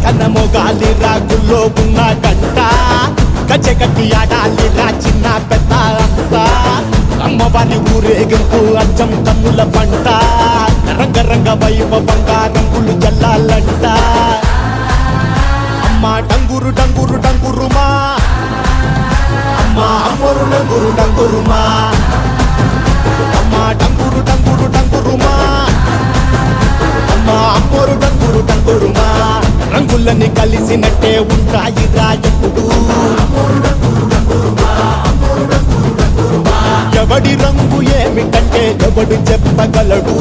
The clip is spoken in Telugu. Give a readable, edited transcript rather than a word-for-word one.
కనమొగాలి రాగుల్లో ఉన్న గంట గజగట్టి ఆడాలి రా చిన్న పెద్ద అంతా అమ్మవారి ఊరేగింపు అచ్చం కన్నుల పంట రంగరంగ వైభవంగా రంగులు జల్లాలంట అమ్మా డంగురు డంగురు డంగురుమా అమ్మా అమ్మోరు డంగురు డంగురుమా అమ్మా డంగురు డంగురు డంగురుమా అమ్మా అమ్మోరు డంగురు డంగురుమా రంగులని కలిసినట్టే ఉంటాయి రా ఎప్పుడు ఎవడి రంగు ఏమిటంటే ఎవడు చెప్పగలడు